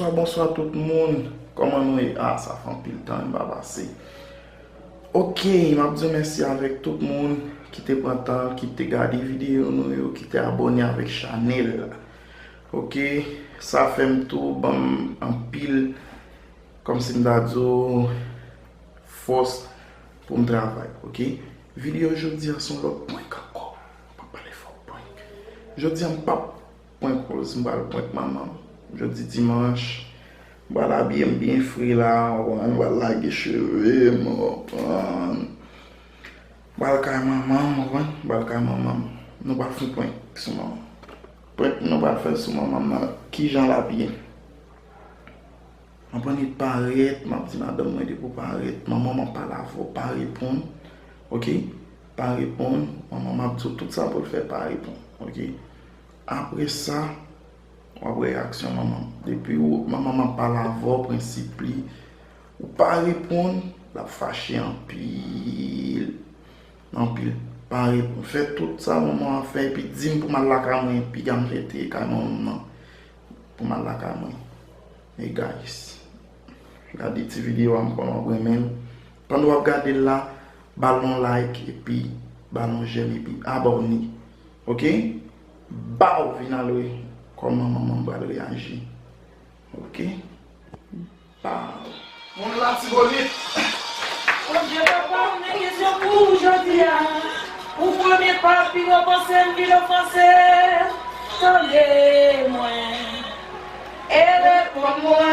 Bonsoir tout le monde. Comment nous est? Ah, ça fait un peu de temps, il va passer. Ok, je dis merci avec tout le monde qui te prend temps, qui te regarde vidéo, qui te abonné avec Chanel. Ok, ça fait un tout bon en pile, comme si je force pour mon travail. Ok, vidéo aujourd'hui sont l'autre point encore. Pas parler fort point. Je dis un pas point cause, point maman. Jeudi dimanche, voilà bien frais là, on va laguer cheveux, maman, nous va faire point sur maman. Point nous va faire sur maman, qui j'en la bien. On prend une paraître, m'a dit madame moi de pour paraître, maman m'a pas la voix, pas répondre. OK? Pas répondre, maman m'a dit tout ça pour le faire pas répondre. OK? Après ça, réaction maman. Depuis où maman m'a pas la voix principe ou pas répondre, la fâché en pile. Pas répondre. Fait tout ça maman a fait puis dis pour mal la caméra puis gam jeter carrément pour mal la caméra. Et guys, regardez cette vidéo encore vraiment. Pendant vous regardez là, ballon like et puis ballon j'aime et puis abonnez. OK? Bah, finale. Comment maman va réagir. Ok? Bah. On l'a si bonnet. Oh Dieu, papa, on est question pour aujourd'hui. Pour premier pas, puis l'offenser. Tendez-moi. Et réponds-moi.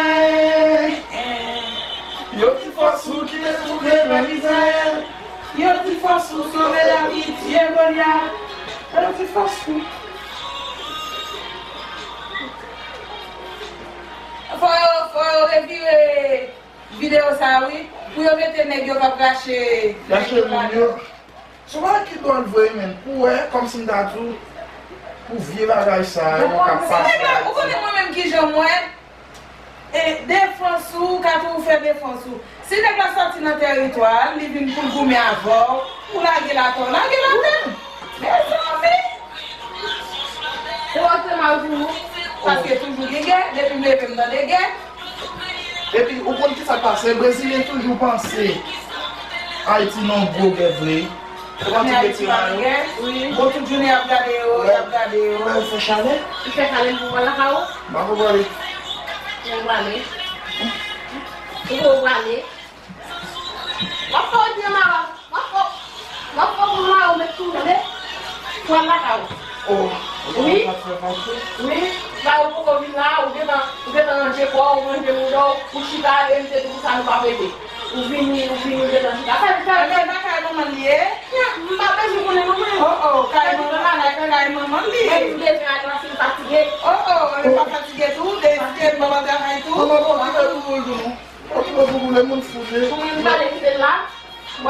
Yo qui force qui est trouvé la misère. Yo qui force sauver la vie, Dieu Goliath. Yo qui force faut revirer vidéo ça oui pour mettre nèg yo va cacher vidéo. Souvent qui doit le voir même pour comme si d'adou pour vivre bagage ça on capable. Vous connaissez moi même qui j'aime moi et défense ou quand on fait défense ou si nèg la sorti dans territoire, li vinn pour goumer avant pour la terre. Mais parce que toujours des guerres, depuis que je suis dans des guerres. Et puis, au point qui ça passe, les Brésiliens toujours pensé Haïti non gros guerre vrai. Mais Haïti pas de guerre, oui. Bon, toute journée à regarder, il fait chalet. Il fait chalet pour voir la chaos. Bah, vous voyez. Vous voyez. Vous voyez. Ma foi, Dieu ma foi, pour moi, on met tout le nez. Pour la chaos. Oh, oui, là où vous venez là, vous êtes dans un dépôt, vous mangez mon dos, vous chitez, et vous êtes tout ça, vous ne pouvez pas vous venez dans un chita. Ça fait maman lié. Papa, je connais maman. Oh, maman lié. Vous devez être fatigué. On n'est pas fatigué tout, des maman travaille tout. Vous voulez me fouler. Vous allez quitter là. Ah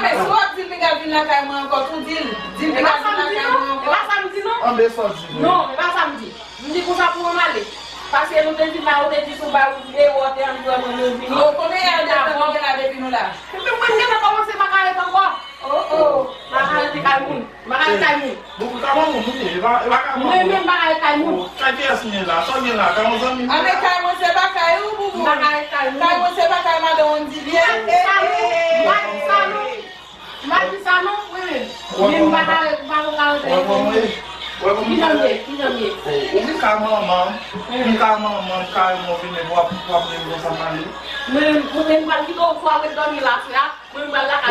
mais soit dit que tu viens là encore tout dit. Dis que tu viens là pas samedi non. On descend. Non, mais pas samedi. Je dis pour ça pour aller. Parce que nous te dit là, on te dit sur bas ou vidéo ou te en nous venir. Oh, combien il y a d'avant là depuis nous là. Mais moi je pas commencer ma carrière encore. Oh, ma carrière c'est Cameroun. Ma carrière Cameroun. Donc Cameroun, mais même ma carrière Cameroun. Quand tu es signé là, ça vient là, Cameroun. Ah mais Cameroun c'est pas Caillou boubou. Ma carrière Cameroun c'est pas Cameroun on dit bien. Matisano, oui. Même ma carrière Omi carrément, carrément venir voir pourquoi vous ça parler. Mais vous n'êtes pas dit qu'on faut avec dormir là, vous n'êtes pas là à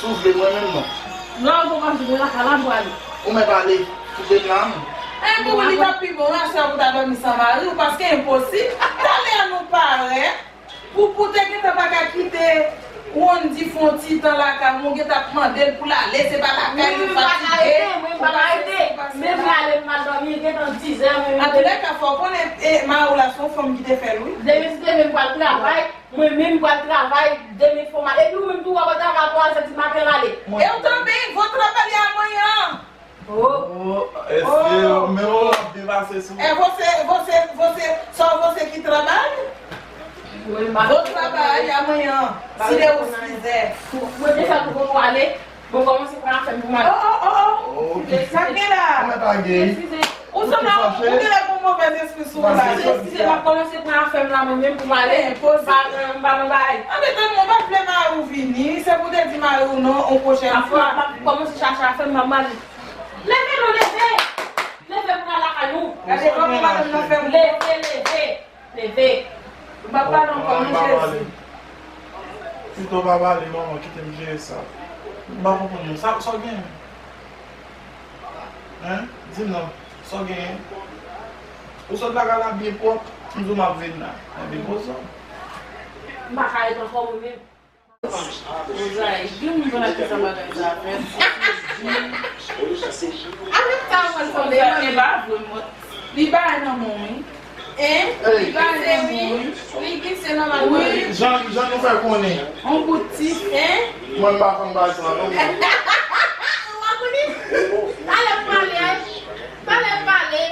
Soufflez moi-même non. Non, vous ne pouvez pas là pour aller. Vous m'avez parlé, vous êtes là. Vous ne pouvez pas plus bon, ça vous a dormi sans mari, parce que c'est impossible. D'aller à nos parents, pour te quitter, pas quitter. On dit font petit temps là quand mon gars t'a demandé pour la laisser pas la caille pas arrêter même aller mal dormir dans 10 heures après quand faut connaître ma relation femme qui te fait oui décider même pas le travail moi même pas le travail demi fois et nous même tout à 3 heures du matin Eu também vou trabalhar amanhã. O meu lobby vai ser isso. É só você que trabalha? Vou trabalhar amanhã, se Deus quiser. Vou deixar que eu vou aller. Vou começar com a femme pour moi. Sakina, o senhor não é com mauvaise expressão lá. Você vai começar com a femme lá mesmo pour aller. Para não vai. Ah, mais tout le monde va appeler Marou venir. C'est pour dire que Marou non, on prochaine fois. Comment se chercher a femme maman? Levez-nous, levez. Levez pour aller à nous. Allez, comment madame nous fait Levez. Papa não come Jésus. Se tu vai ali, mamãe, que tem que isso. Mas vamos sabe só alguém? Hein? Diz não, só alguém. O senhor da galera bem pouco, não uma vez não. É bem bom. Mas aí eu vou comer. Zay, glim mwen ake sa bagay sa fè. Ake ta mwen son de yon e ba vwen mwen. Li ba nan moun. Li ba nan moun. Li gise nan man moun. Jan nou fè konen. On boutif. Mwen ba kon ba sa nan moun. Pale.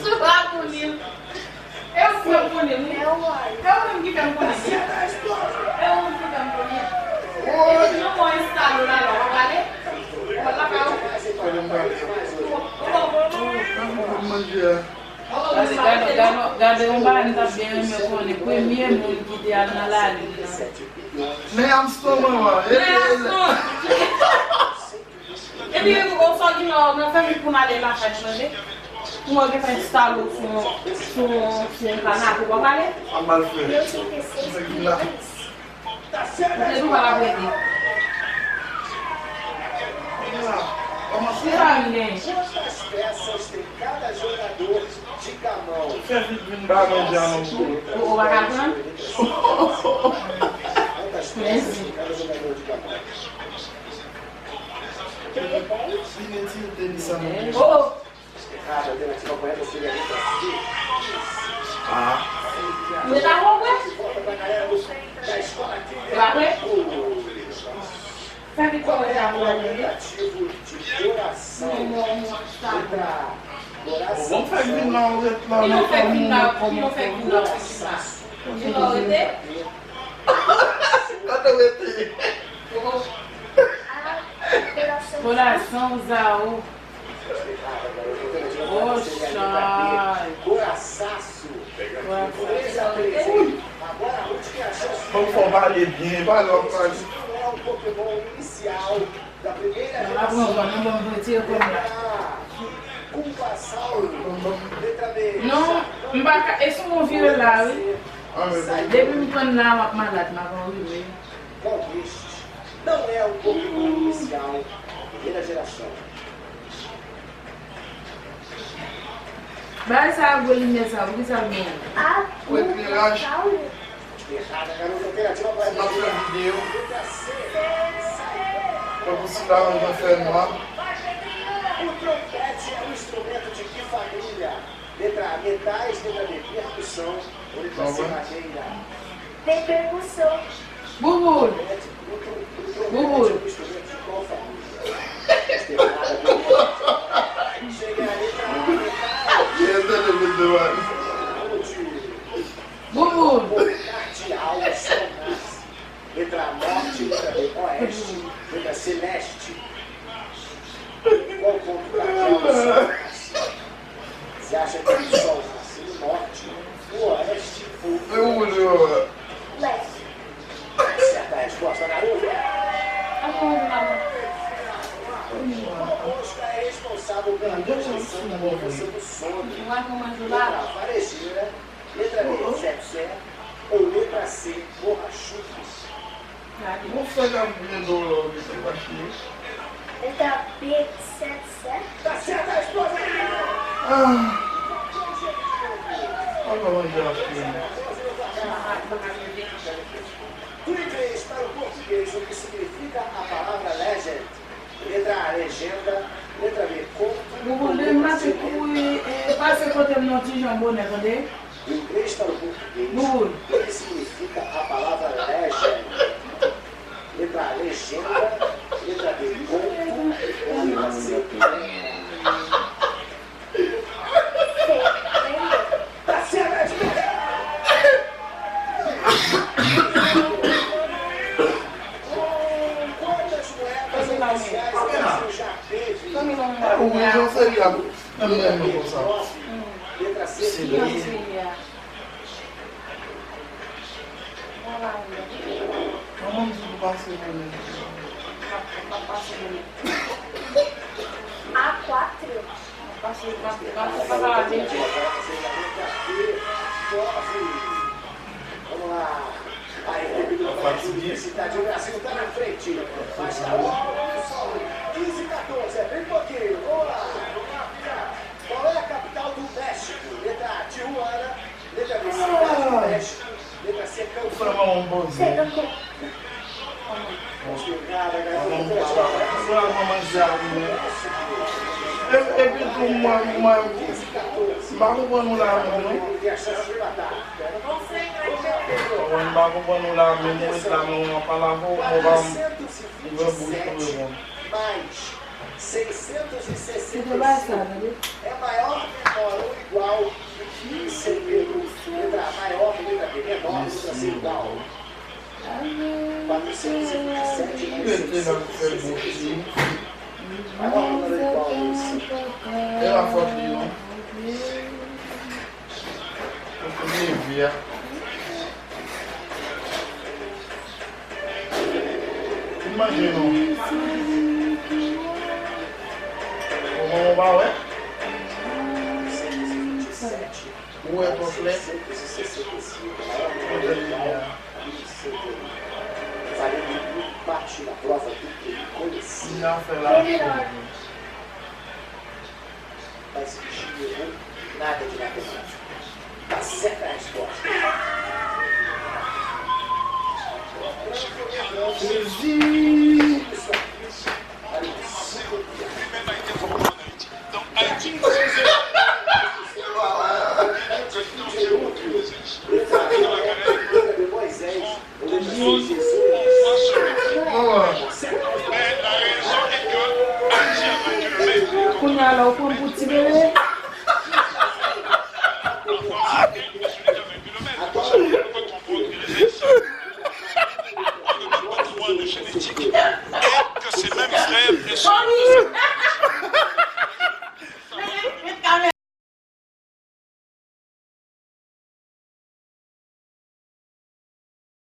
Sou a punim. Eu fui punim. Eu não me quero punim. Não vou instalar lá, vale? Olha cá. Gade yon ba an tap gen yon me konen. Kwe miye moun ki de an nalali. Nem amstou, mamãe. Eu digo, eu só de novo, não foi me por nada lá atrás, não é? Uma vez para instalar o som canal, como vale? A mal feito. Isso aqui lá. Você não vai lá ver. Vamos tirar ninguém. Quantas peças tem cada jogador de gamão? Fez vir bagulho O vagabundo? Quantas peças tem cada jogador de gamão? Oh! A alternativa correta seria a letra C. Você tá bom, Volta pra galera da escola aqui. vai ver? Sabe qual é a rua dele? Ativo de coração. Letra coração. Vamos fazer não, E não foi final, e não foi final. De novo, né? Cadê o ET? Coração Zaú. Poxa! Coraçaço! Agora a Ruth tem a chance de Vamos formar ali bem, vai logo pra gente. é o Pokémon inicial da primeira Lá vamos, vamos retirar como lá. Culpasauro. Letra B. Não, mbaka, esse não vira lá, hein? Ah, meu Deus. Deve me pôr lá, mas vamos ver. Qual destes não é o Pokémon inicial da primeira geração? Vai essa bolinha, sabe? O que sabe? O ET acha. Errada, garota. Alternativa para Não a deu. letra C. Pra você dar uma fé lá. O trompete é um instrumento de que família? Letra A, metais. Letra B, percussão. Ou letra C, madeira? Tem percussão. Bubu, O trompete é Bubu. um instrumento de qual família? Errada, chega a letra A, metais. Bubu. Cardeal, sonas. Letra A, norte. Letra B, oeste. Letra C, leste. Qual ponto cardeal sonas? Você acha que o sol nasce no norte, no oeste ou no Eu, Leste. certa resposta, garoto? A mosca é responsável pela manutenção da mudança do sono. Vai como Letra ajudar? A, farejeira. Letra B, zé ou letra C, borrachudo. vou pegar o vendedor desse baixinho. Letra B, 77. Tá certa a resposta, Olha onde ela fica. Do inglês para o português, o que significa a palavra legend? Letra A, legenda. Letra B, conto. Bubu, lembra que tu passa por ter um tijão bom, né? Cadê? Do inglês para o português, Bubu. o que significa a palavra legend? Letra A, legenda. Letra lá o meu. já teve. Dominou O Wilson seria a mesma coisa. Letra C, Sim. Não, filha. Olha lá, Vamos para o papai, A4. papai, gente. Vamos lá. Aí, a Universidade do Brasil está na frente. Mas tá bom. 15 e 14, é bem pouquinho. Vamos lá. Qual é a capital do México? Letra A, Tijuana. Letra B, Cidade do México. Letra C, Cancún. um bonzinho. Vamos pegar a galera. Vamos manjar, né? Eu pedi uma bago bom lá, não? E a chance de matar. Quando bago bom lá, mesmo está numa palavra, vamos 327 mais 666 é maior, menor ou igual que C, Pedro. Letra A maior, letra B menor, letra C igual. 427 mais 666. Maior, menor ou igual a isso. Eu a foto de não. Eu podia ver. Imagina. Vamos lá, ué? 627. O é completo. 665. Maior, menor ou igual. Valendo um empate na prova do que ele conhecia. Não, foi lá. Mas dinheiro, nada de matemática. Tá certa a resposta. Moisés, o Jesus. Punhala au fond pour tirer. Que ces mêmes frères ne sont